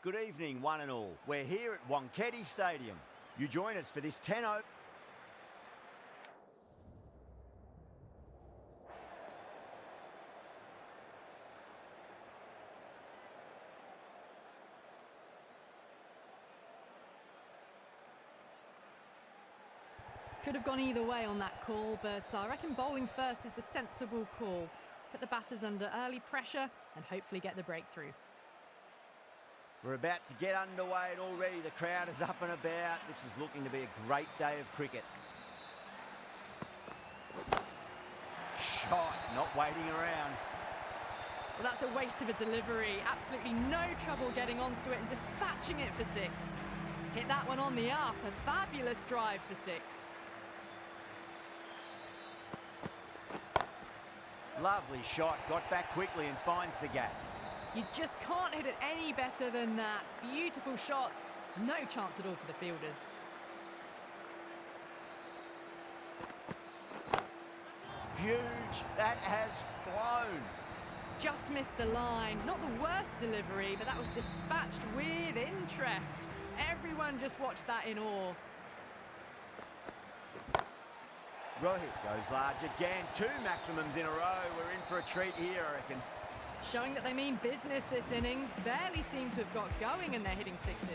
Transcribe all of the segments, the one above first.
Good evening, one and all. We're here at Wankhede Stadium. You join us for this 10-0. Could have gone either way on that call, but I reckon bowling first is the sensible call. Put the batters under early pressure and hopefully get the breakthrough. We're about to get underway and already the crowd is up and about. This is looking to be a great day of cricket. Shot, not waiting around. Well, that's a waste of a delivery. Absolutely no trouble getting onto it and dispatching it for six. Hit that one on the up. A fabulous drive for six. Lovely shot, got back quickly and finds the gap. You just can't hit it any better than that. Beautiful shot. No chance at all for the fielders. Huge, that has flown. Just missed the line. Not the worst delivery, but that was dispatched with interest. Everyone just watched that in awe. Rohit goes large again. 2 maximums in a row. We're in for a treat here, I reckon. Showing that they mean business this innings. Barely seem to have got going and they're hitting sixes.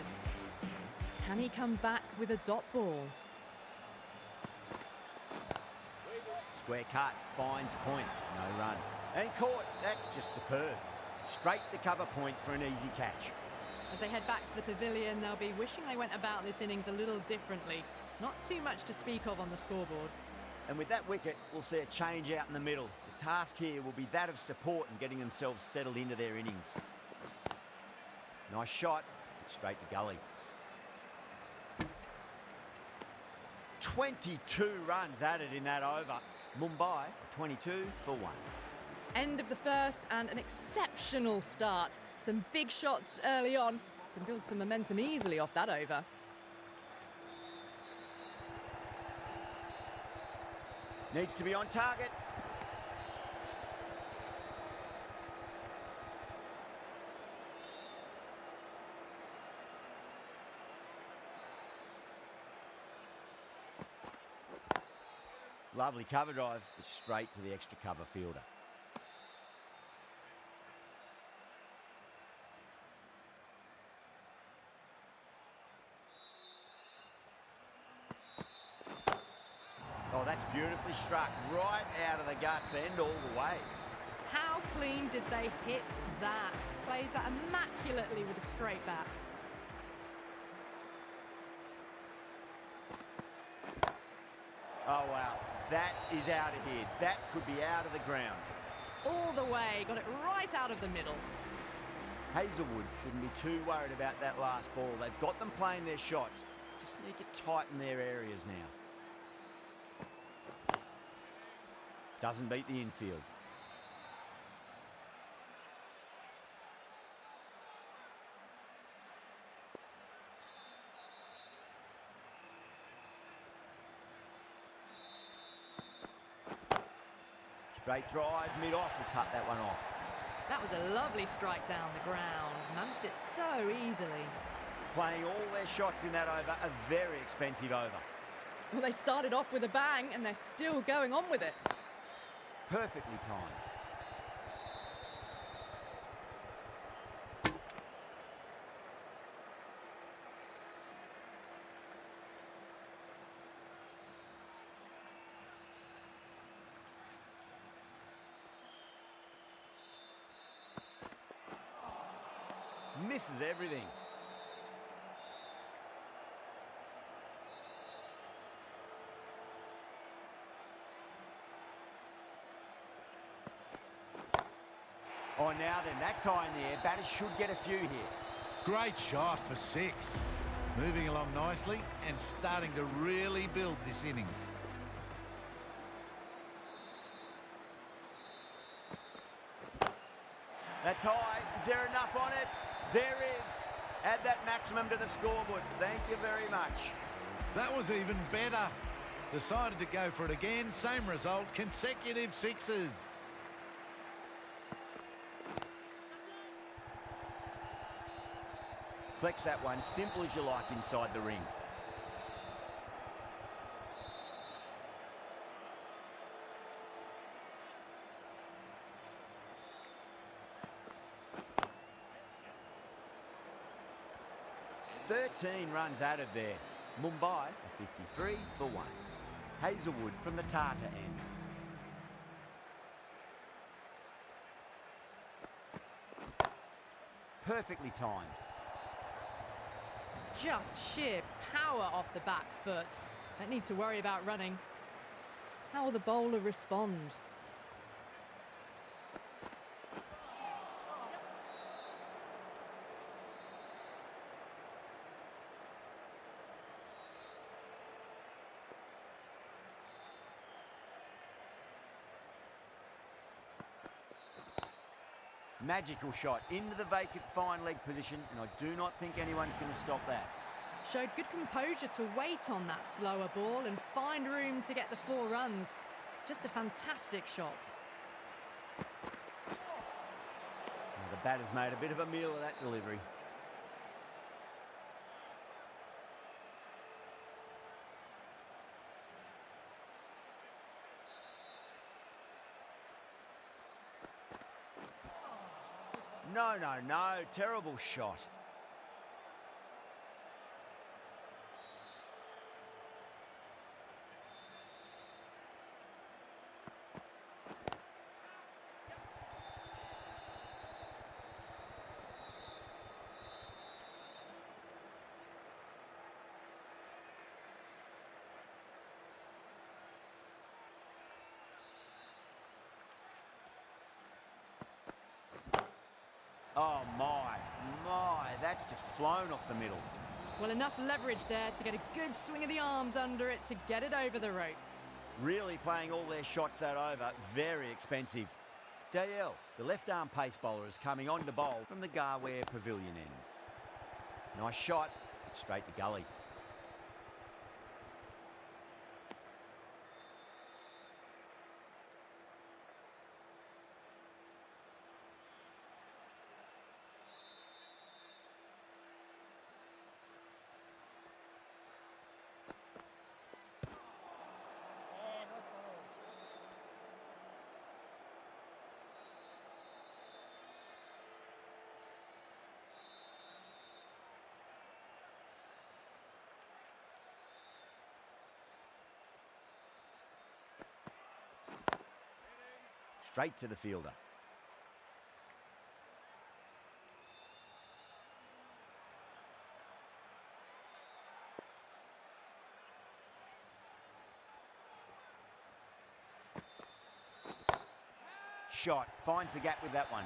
Can he come back with a dot ball? Square cut, finds point, no run. And caught, that's just superb. Straight to cover point for an easy catch. As they head back to the pavilion, they'll be wishing they went about this innings a little differently. Not too much to speak of on the scoreboard. And with that wicket, we'll see a change out in the middle. The task here will be that of support and getting themselves settled into their innings. Nice shot, straight to gully. 22 runs added in that over. Mumbai, 22 for 1. End of the first and an exceptional start. Some big shots early on. Can build some momentum easily off that over. Needs to be on target. Lovely cover drive, but straight to the extra cover fielder. Oh, that's beautifully struck, right out of the guts and all the way. How clean did they hit that? Plays that immaculately with a straight bat. Oh, wow. That is out of here. That could be out of the ground. All the way, got it right out of the middle. Hazelwood shouldn't be too worried about that last ball. They've got them playing their shots. Just need to tighten their areas now. Doesn't beat the infield. Straight drive, mid-off, will cut that one off. That was a lovely strike down the ground. Managed it so easily. Playing all their shots in that over, a very expensive over. Well, they started off with a bang and they're still going on with it. Perfectly timed. Misses everything. Oh, now then, that's high in the air. Batters should get a few here. Great shot for 6. Moving along nicely and starting to really build this innings. That's high. Is there enough on it? There is. Add that maximum to the scoreboard. Thank you very much. That was even better. Decided to go for it again. Same result. Consecutive 6s. Flex that one, simple as you like inside the ring. "13 runs added there. Mumbai a 53 for 1. Hazelwood from the Tata end. Perfectly timed. Just sheer power off the back foot. Don't need to worry about running. How will the bowler respond? Magical shot into the vacant fine leg position, and I do not think anyone's going to stop that. Showed good composure to wait on that slower ball and find room to get the 4 runs. Just a fantastic shot. Now the batter's made a bit of a meal of that delivery. No, no, no. Terrible shot. Oh, my, that's just flown off the middle. Well, enough leverage there to get a good swing of the arms under it to get it over the rope. Really playing all their shots that over, very expensive. Dayal, the left-arm pace bowler, is coming on to bowl from the Garware Pavilion end. Nice shot, straight to gully. Straight to the fielder. Shot, finds the gap with that one.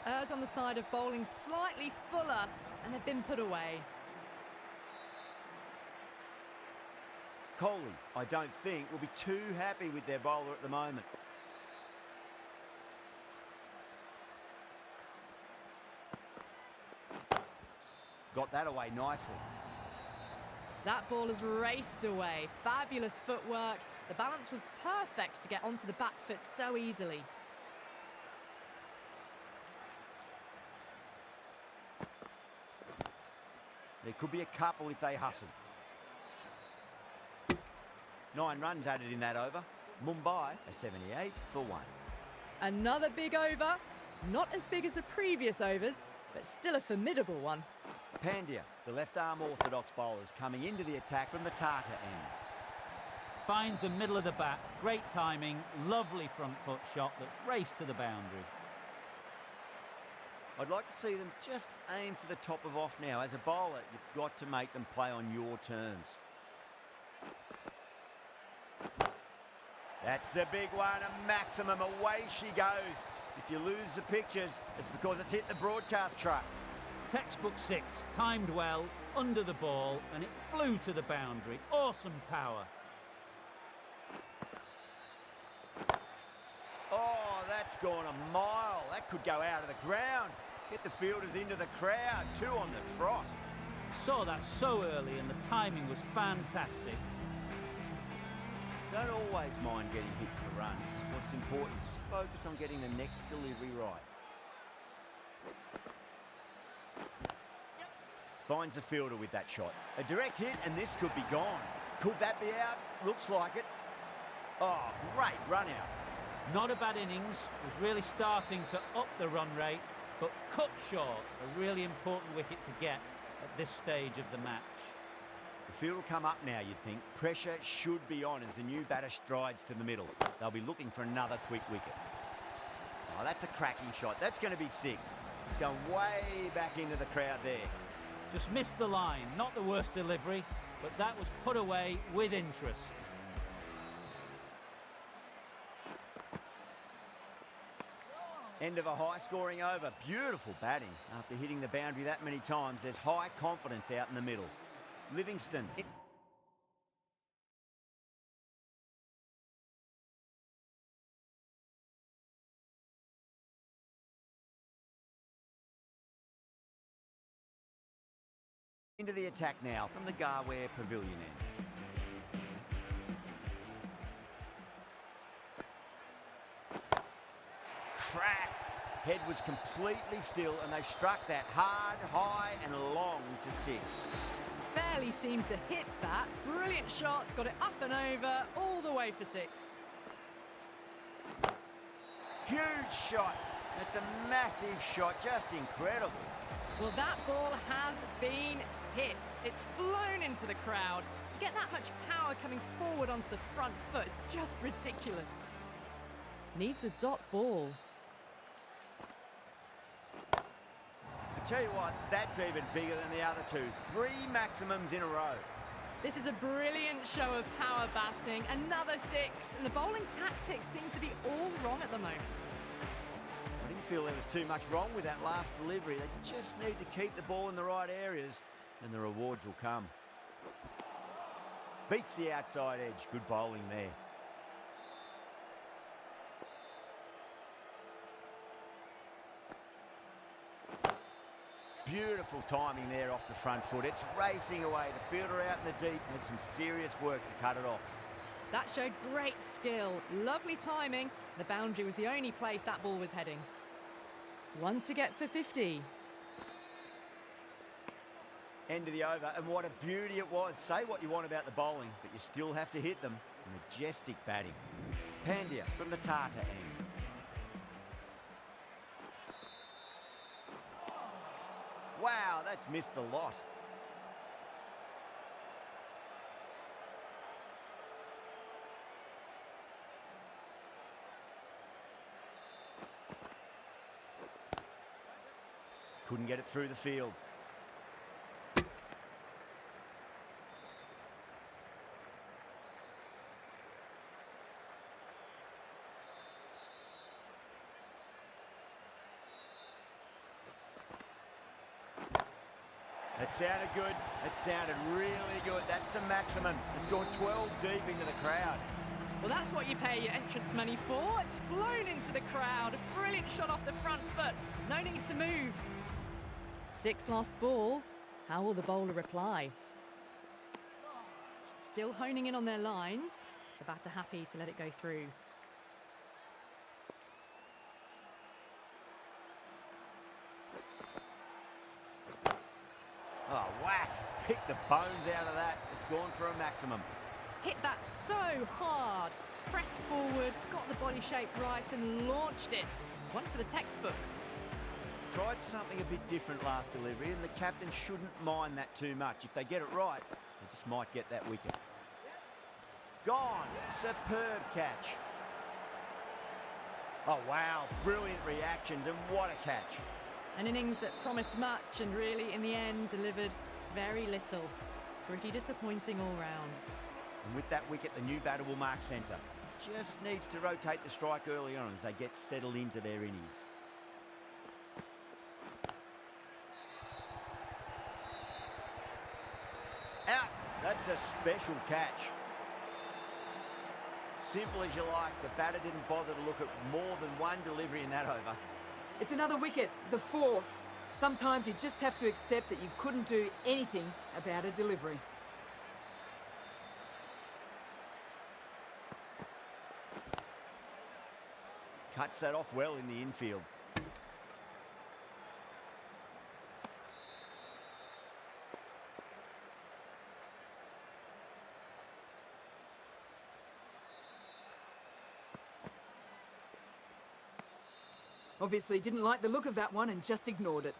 Errs on the side of bowling slightly fuller, and they've been put away. Kohli, I don't think, will be too happy with their bowler at the moment. Got that away nicely. That ball has raced away. Fabulous footwork. The balance was perfect to get onto the back foot so easily. There could be a couple if they hustle. 9 runs added in that over. Mumbai a 78 for 1. Another big over. Not as big as the previous overs, but still a formidable one. Pandya, the left-arm orthodox bowler, is coming into the attack from the Tata end. Finds the middle of the bat. Great timing. Lovely front foot shot that's raced to the boundary. I'd like to see them just aim for the top of off now. As a bowler, you've got to make them play on your terms. That's a big one, a maximum. Away she goes. If you lose the pictures, it's because it's hit the broadcast truck. Textbook 6, timed well, under the ball, and it flew to the boundary. Awesome power. Oh, that's gone a mile. That could go out of the ground. Get the fielders into the crowd. 2 on the trot. Saw that so early, and the timing was fantastic. Don't always mind getting hit for runs. What's important is just focus on getting the next delivery right. Finds the fielder with that shot. A direct hit and this could be gone. Could that be out? Looks like it. Oh, great run out. Not a bad innings, was really starting to up the run rate, but cut short, a really important wicket to get at this stage of the match. The field will come up now, you'd think. Pressure should be on as the new batter strides to the middle. They'll be looking for another quick wicket. Oh, that's a cracking shot. That's going to be 6. It's going way back into the crowd there. Just missed the line, not the worst delivery, but that was put away with interest. End of a high-scoring over. Beautiful batting. After hitting the boundary that many times, there's high confidence out in the middle. Livingston. Into the attack now from the Garware Pavilion end. Crack! Head was completely still and they struck that hard, high and long for 6. Barely seemed to hit that. Brilliant shot, got it up and over, all the way for 6. Huge shot. That's a massive shot, just incredible. Well, that ball has been hit. It's flown into the crowd. To get that much power coming forward onto the front foot is just ridiculous. Needs a dot ball. I tell you what, that's even bigger than the other 2. 3 maximums in a row. This is a brilliant show of power batting. Another 6, and the bowling tactics seem to be all wrong at the moment. I didn't feel there was too much wrong with that last delivery. They just need to keep the ball in the right areas and the rewards will come. Beats the outside edge. Good bowling there. Beautiful timing there off the front foot. It's racing away. The fielder out in the deep has some serious work to cut it off. That showed great skill. Lovely timing. The boundary was the only place that ball was heading. 1 to get for 50. End of the over, and what a beauty it was. Say what you want about the bowling, but you still have to hit them. Majestic batting. Pandya from the Tata end. Wow, that's missed the lot. Couldn't get it through the field. That sounded good. It sounded really good. That's a maximum. It's gone 12 deep into the crowd. Well, that's what you pay your entrance money for. It's flown into the crowd. A brilliant shot off the front foot. No need to move. 6 lost ball. How will the bowler reply? Still honing in on their lines. The batter happy to let it go through. Oh, whack. Pick the bones out of that. It's gone for a maximum. Hit that so hard. Pressed forward, got the body shape right and launched it. One for the textbook. Tried something a bit different last delivery and the captain shouldn't mind that too much. If they get it right, they just might get that wicket. Gone. Superb catch. Oh, wow. Brilliant reactions and what a catch. An innings that promised much and really, in the end, delivered very little. Pretty disappointing all round. And with that wicket, the new batter will mark centre. Just needs to rotate the strike early on as they get settled into their innings. Out. That's a special catch. Simple as you like. The batter didn't bother to look at more than one delivery in that over. It's another wicket, the 4th. Sometimes you just have to accept that you couldn't do anything about a delivery. Cuts that off well in the infield. Obviously didn't like the look of that one and just ignored it.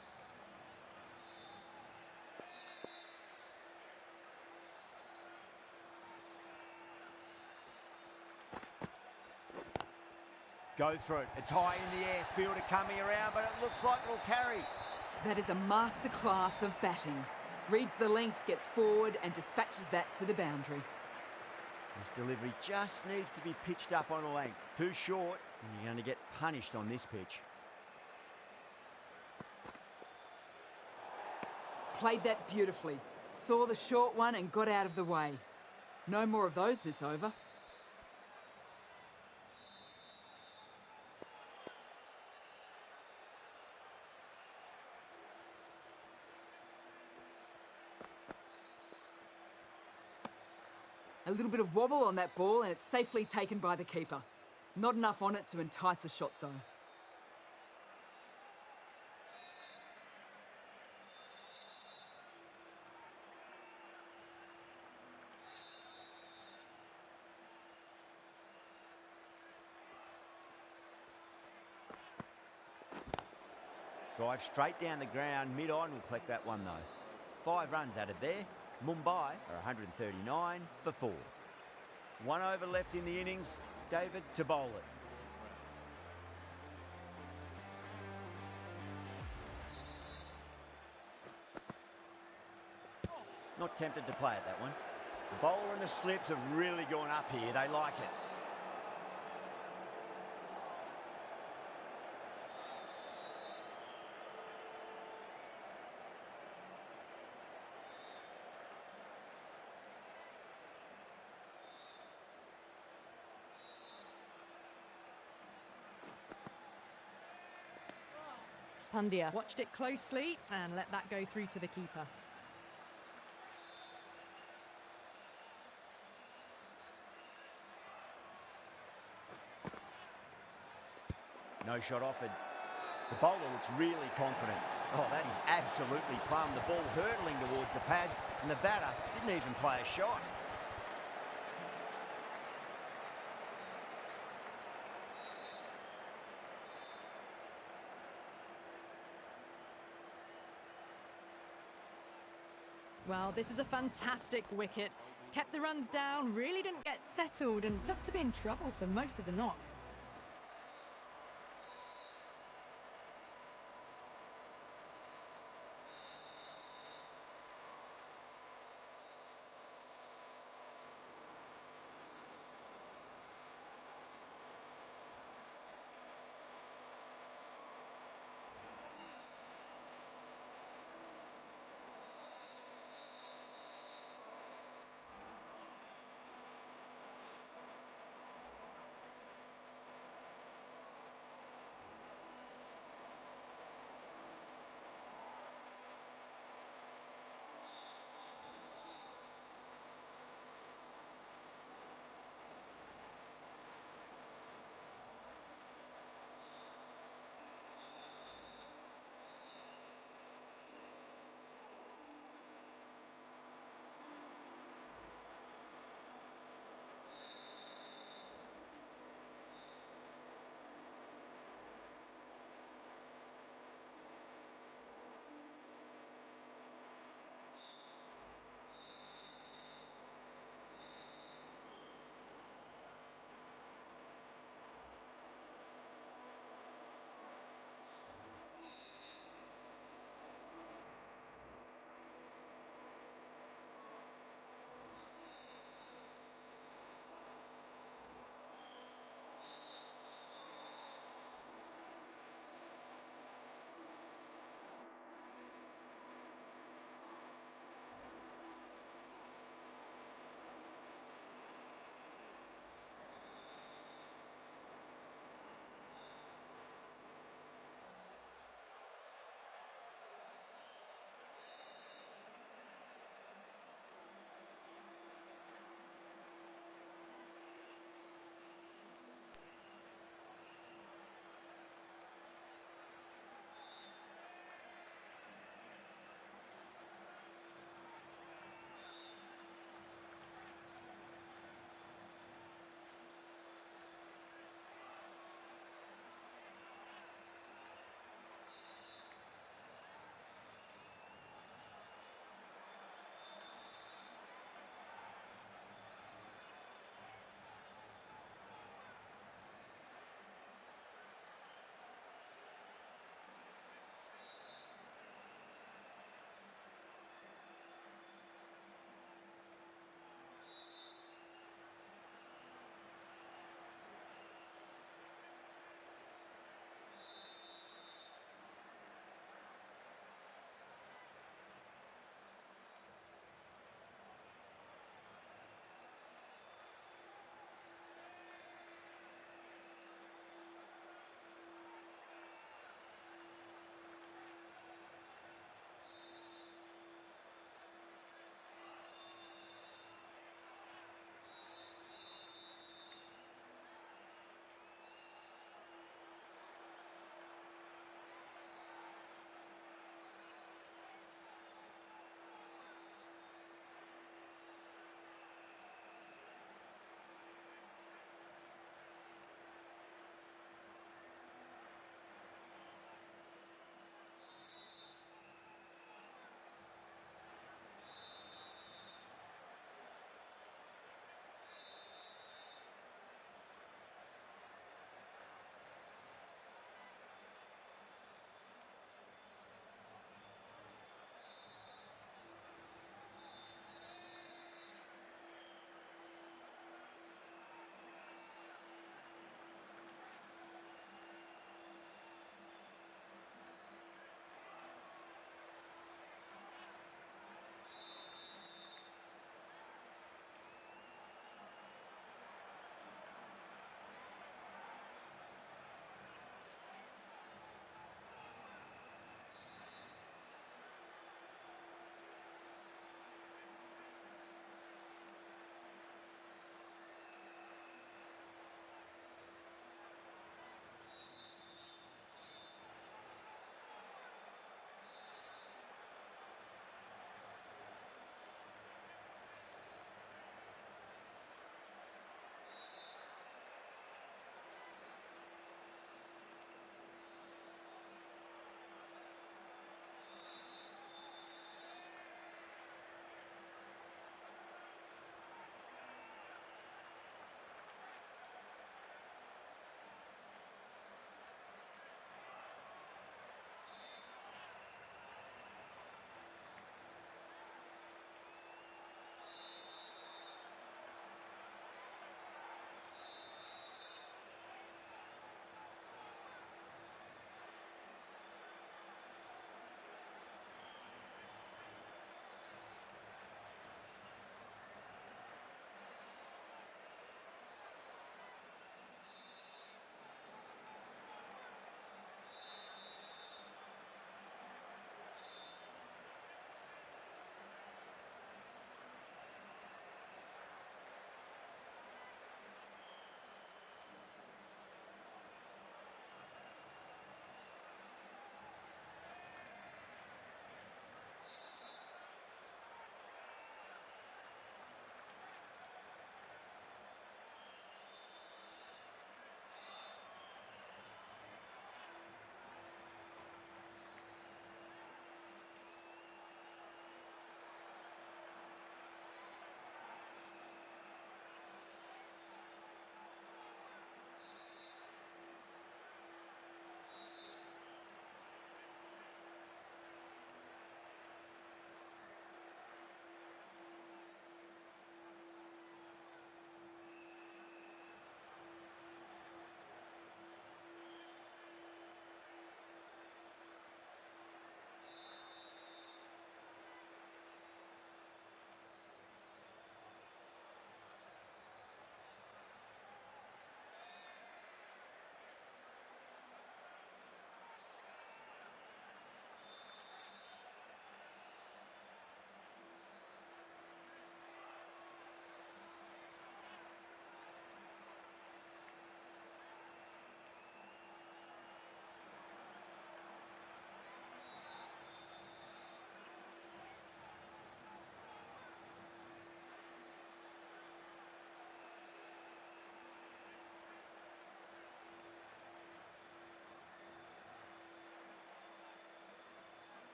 Goes for it. It's high in the air. Fielder coming around, but it looks like it'll carry. That is a masterclass of batting. Reads the length, gets forward and dispatches that to the boundary. This delivery just needs to be pitched up on a length. Too short, and you're going to get punished on this pitch. Played that beautifully. Saw the short one and got out of the way. No more of those this over. A little bit of wobble on that ball and it's safely taken by the keeper. Not enough on it to entice a shot though. Drive straight down the ground. Mid-on will collect that one though. 5 runs added there. Mumbai are 139 for 4. 1 over left in the innings. David to bowl it. Not tempted to play it, that one. The bowler and the slips have really gone up here. They like it. Pandya watched it closely and let that go through to the keeper. No shot offered. The bowler looks really confident. Oh, that is absolutely plumb. The ball hurtling towards the pads, and the batter didn't even play a shot. Well, this is a fantastic wicket. Kept the runs down, really didn't get settled and looked to be in trouble for most of the knock.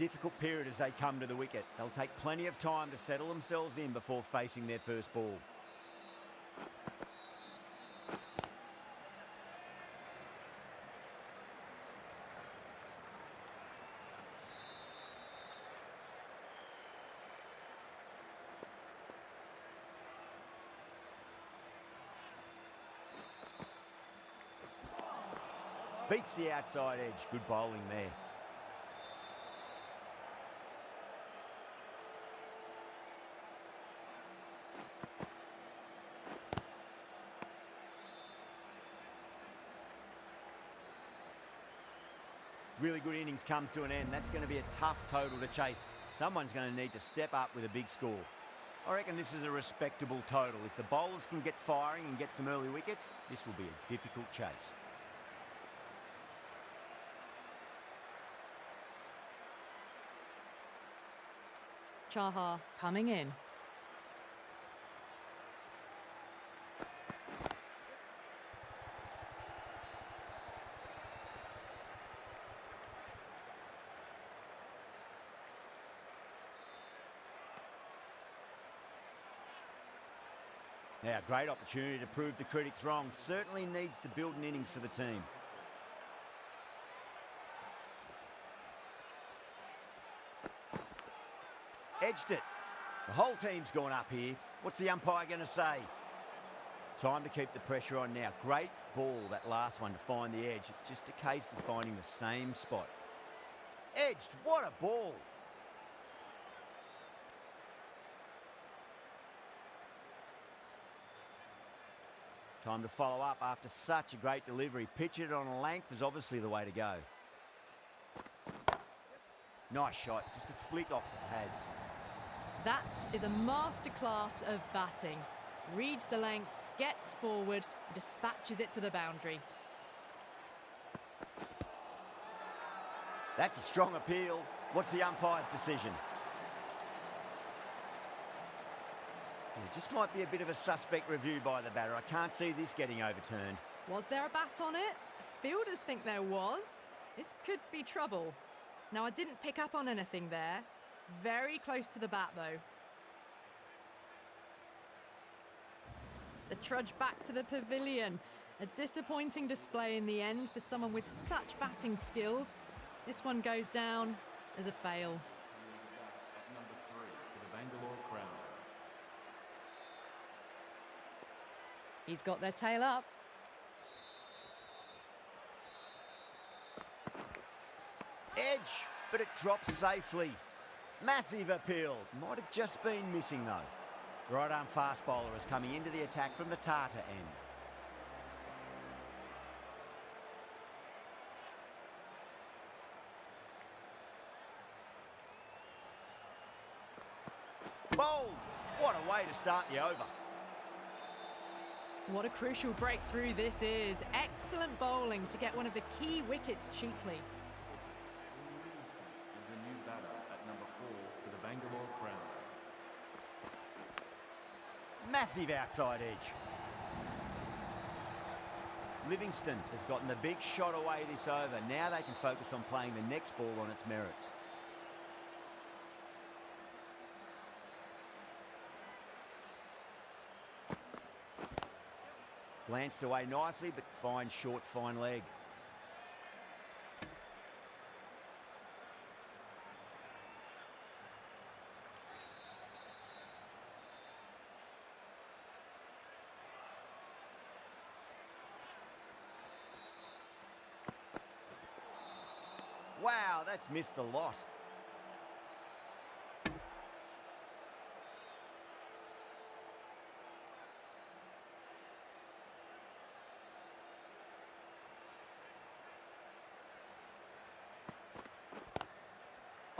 difficult period as they come to the wicket. They'll take plenty of time to settle themselves in before facing their first ball. Beats the outside edge. Good bowling there. Really good innings comes to an end. That's going to be a tough total to chase. Someone's going to need to step up with a big score. I reckon this is a respectable total. If the bowlers can get firing and get some early wickets, this will be a difficult chase. Chahar coming in. Now, great opportunity to prove the critics wrong. Certainly needs to build an innings for the team. Edged it. The whole team's gone up here. What's the umpire going to say? Time to keep the pressure on now. Great ball, that last one, to find the edge. It's just a case of finding the same spot. Edged. What a ball. Time to follow up after such a great delivery. Pitch it on a length is obviously the way to go. Nice shot. Just a flick off the pads. That is a masterclass of batting. Reads the length, gets forward, dispatches it to the boundary. That's a strong appeal. What's the umpire's decision? Yeah, just might be a bit of a suspect review by the batter. I can't see this getting overturned. Was there a bat on it? Fielders think there was. This could be trouble. Now, I didn't pick up on anything there. Very close to the bat, though. The trudge back to the pavilion. A disappointing display in the end for someone with such batting skills. This one goes down as a fail. At number 3 for the Bangalore Crown. He's got their tail up. Edge, but it drops safely. Massive appeal. Might have just been missing, though. The right-arm fast bowler is coming into the attack from the Tata end. Bowled. What a way to start the over. What a crucial breakthrough this is. Excellent bowling to get one of the key wickets cheaply. Is the new batter at number 4 for the Bangalore Crown. Massive outside edge. Livingston has gotten the big shot away this over. Now they can focus on playing the next ball on its merits. Glanced away nicely, but fine short, fine leg. Wow, that's missed a lot.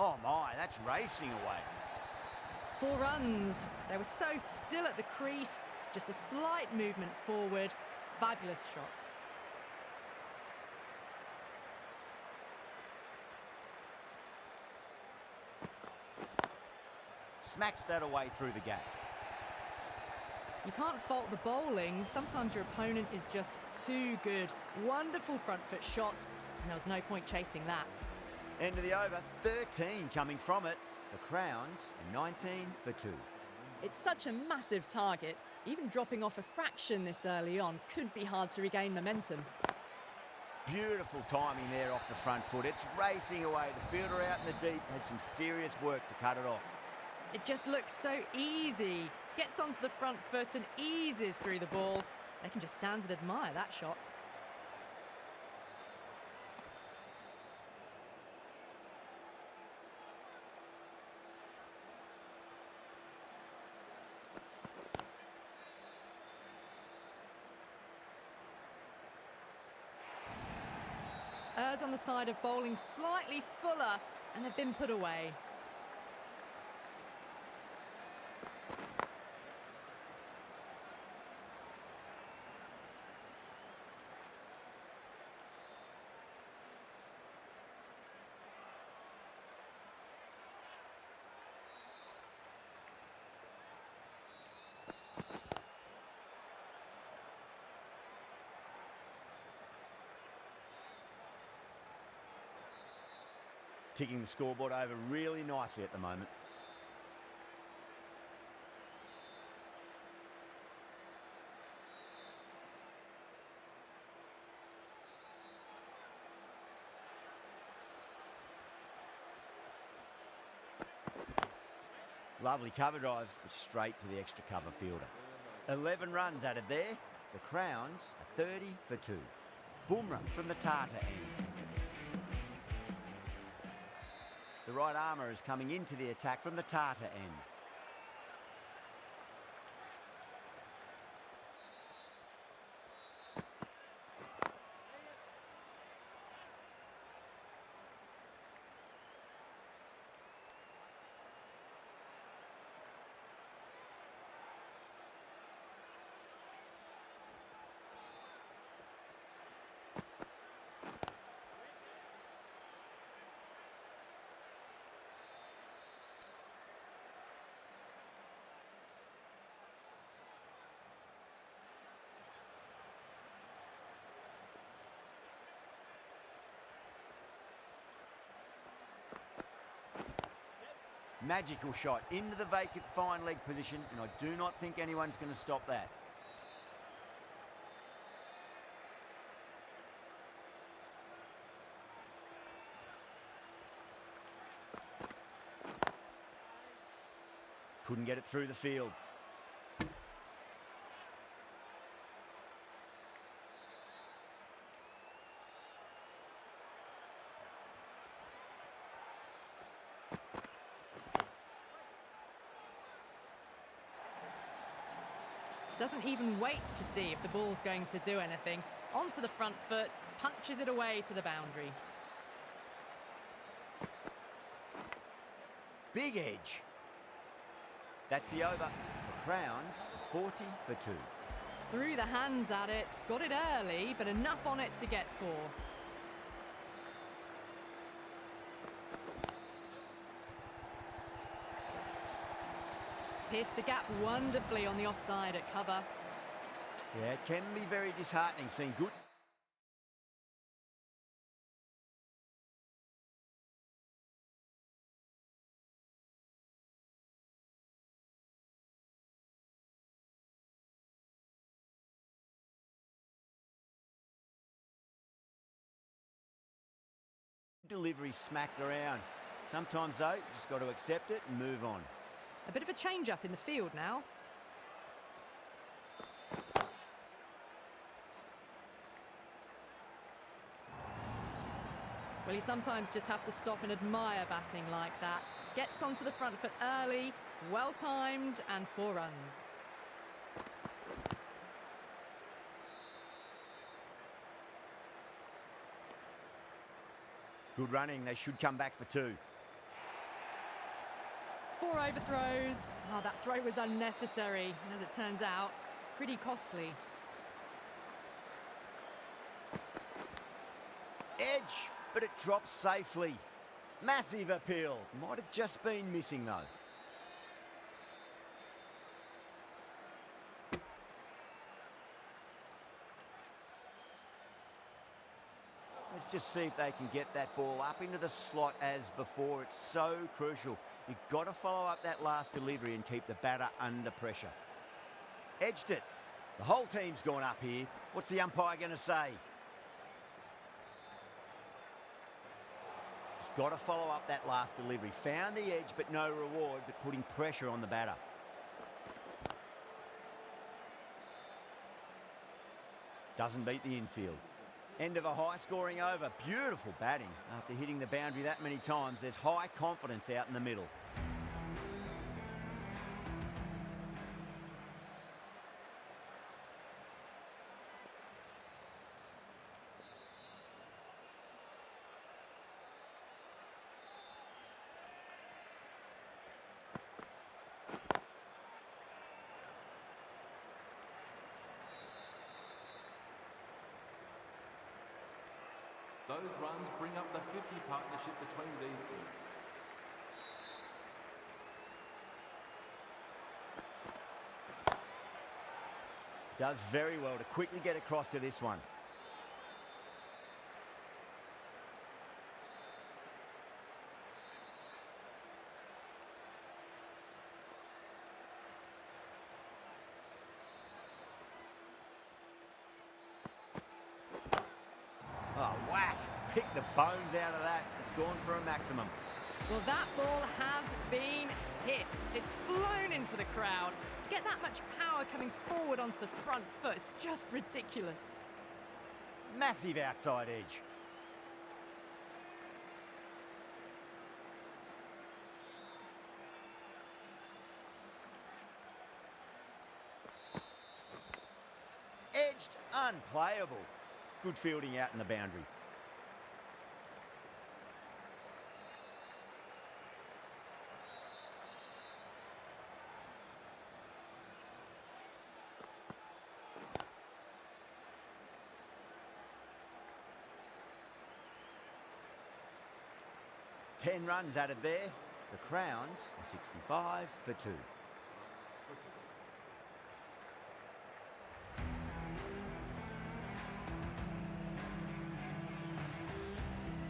Oh my, that's racing away. 4 runs. They were so still at the crease. Just a slight movement forward. Fabulous shot. Smacks that away through the gap. You can't fault the bowling. Sometimes your opponent is just too good. Wonderful front foot shot, and there was no point chasing that. End of the over, 13 coming from it. The Crowns, 19 for 2. It's such a massive target. Even dropping off a fraction this early on could be hard to regain momentum. Beautiful timing there off the front foot. It's racing away. The fielder out in the deep has some serious work to cut it off. It just looks so easy. Gets onto the front foot and eases through the ball. They can just stand and admire that shot. Errs on the side of bowling slightly fuller, and they've been put away. Ticking the scoreboard over really nicely at the moment. Lovely cover drive, straight to the extra cover fielder. 11 runs added there. The Crowns are 30 for 2. Bumrah from the Tata end. The right armour is coming into the attack from the Tata end. Magical shot into the vacant fine leg position, and I do not think anyone's going to stop that. Couldn't get it through the field. Doesn't even wait to see if the ball's going to do anything. Onto the front foot, punches it away to the boundary. Big edge. That's the over. The Crowns, 40 for 2. Threw the hands at it, got it early, but enough on it to get 4. Pierced the gap wonderfully on the offside at cover. Yeah, it can be very disheartening seeing good delivery smacked around. Sometimes, though, you just got to accept it and move on. A bit of a change-up in the field now. Well, you sometimes just have to stop and admire batting like that. Gets onto the front foot early, well-timed, and 4 runs. Good running. They should come back for 2. 4 overthrows. Oh, that throw was unnecessary, and as it turns out, pretty costly. Edge, but it drops safely. Massive appeal. Might have just been missing, though. Let's just see if they can get that ball up into the slot as before. It's so crucial. You've got to follow up that last delivery and keep the batter under pressure. Edged it. The whole team's gone up here. What's the umpire going to say? Just got to follow up that last delivery. Found the edge, but no reward, but putting pressure on the batter. Doesn't beat the infield. End of a high-scoring over. Beautiful batting. After hitting the boundary that many times, there's high confidence out in the middle. Those runs bring up the 50 partnership between these two. Does very well to quickly get across to this one. Oh, whack! Pick the bones out of that. It's gone for a maximum. Well, that ball has been hit. It's flown into the crowd. To get that much power coming forward onto the front foot is just ridiculous. Massive outside edge. Edged, unplayable. Good fielding out in the boundary. Ten runs added there. The Crowns are 65 for 2.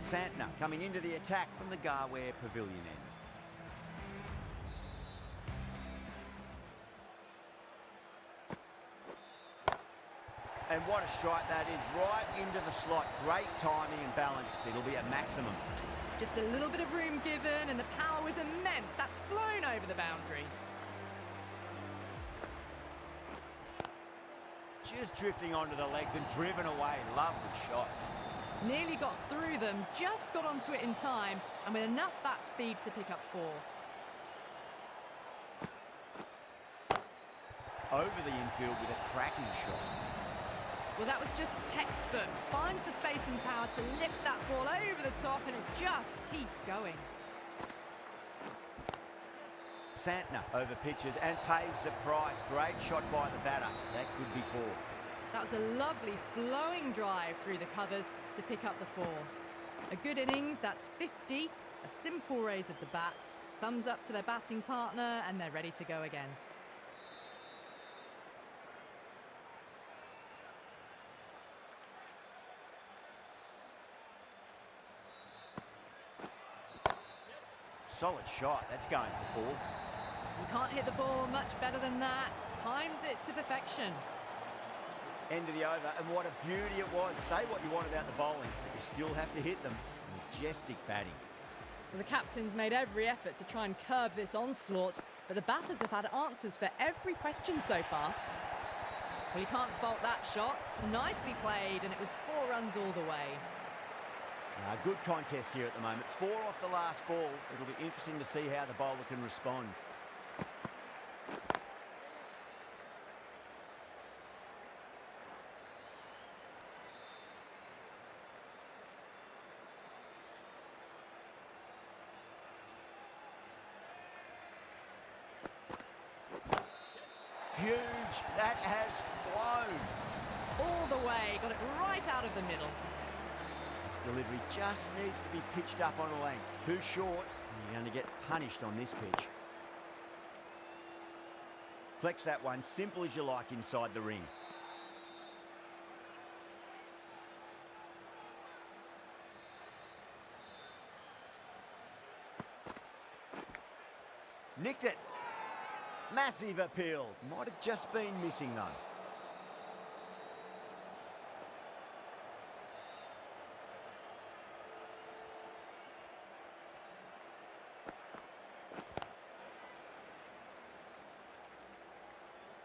Santner coming into the attack from the Garware Pavilion end. And what a strike that is, right into the slot. Great timing and balance. It'll be a maximum. Just a little bit of room given and the power was immense. That's flown over the boundary. Just drifting onto the legs and driven away. Lovely shot. Nearly got through them, just got onto it in time, and with enough bat speed to pick up 4. Over the infield with a cracking shot. Well, that was just textbook. Finds the space and power to lift that ball over the top, and it just keeps going. Santner over pitches and pays the price. Great shot by the batter. That could be 4. That was a lovely flowing drive through the covers to pick up the 4. A good innings, that's 50. A simple raise of the bats. Thumbs up to their batting partner, and they're ready to go again. Solid shot. That's going for 4. You can't hit the ball much better than that. Timed it to perfection. End of the over, and what a beauty it was. Say what you want about the bowling, but you still have to hit them. Majestic batting. Well, the captain's made every effort to try and curb this onslaught, but the batters have had answers for every question so far. Well, you can't fault that shot. Nicely played, and it was 4 runs all the way. Good contest here at the moment. 4 off the last ball. It'll be interesting to see how the bowler can respond. Huge. That has flown. All the way, got it right out of the middle. This delivery just needs to be pitched up on a length. Too short, and you're going to get punished on this pitch. Flex that one, simple as you like inside the ring. Nicked it. Massive appeal. Might have just been missing though.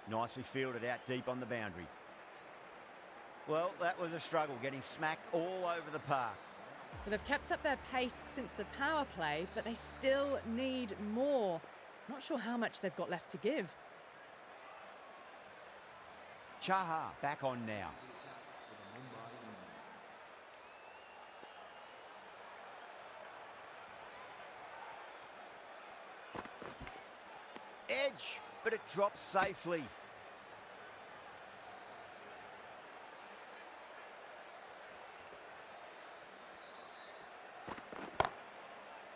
Nicely fielded out deep on the boundary. Well, that was a struggle, getting smacked all over the park. Well, they've kept up their pace since the power play, but they still need more. Not sure how much they've got left to give. Chahar back on now. Edge, but it drops safely.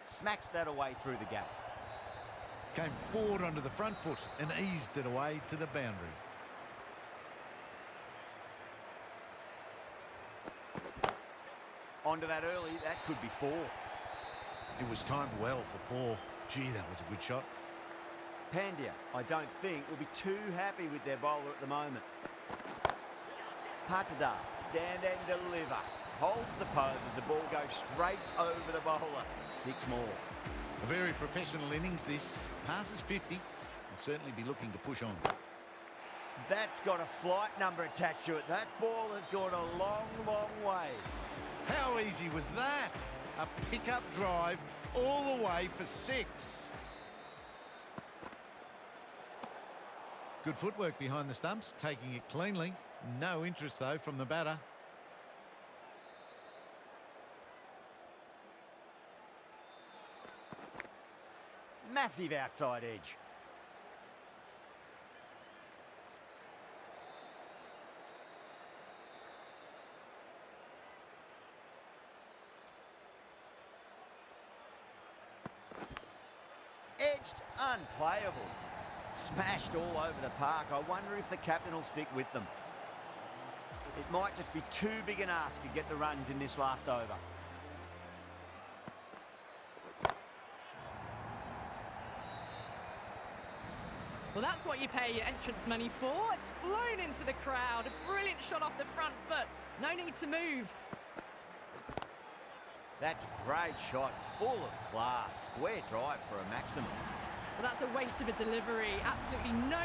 Smacks that away through the gap. Came forward onto the front foot and eased it away to the boundary. Onto that early, that could be 4. It was timed well for 4. Gee, that was a good shot. Pandya, I don't think, will be too happy with their bowler at the moment. Patadar, stand and deliver. Holds the pose as the ball goes straight over the bowler. 6 more. A very professional innings this. Passes 50. Will certainly be looking to push on. That's got a flight number attached to it. That ball has gone a long, long way. How easy was that? A pickup drive all the way for 6. Good footwork behind the stumps, taking it cleanly. No interest, though, from the batter. Massive outside edge. Edged, unplayable. Smashed all over the park. I wonder if the captain will stick with them. It might just be too big an ask to get the runs in this last over. Well, that's what you pay your entrance money for. It's flown into the crowd. A brilliant shot off the front foot. No need to move. That's a great shot, full of class. Square drive for a maximum. Well, that's a waste of a delivery. Absolutely no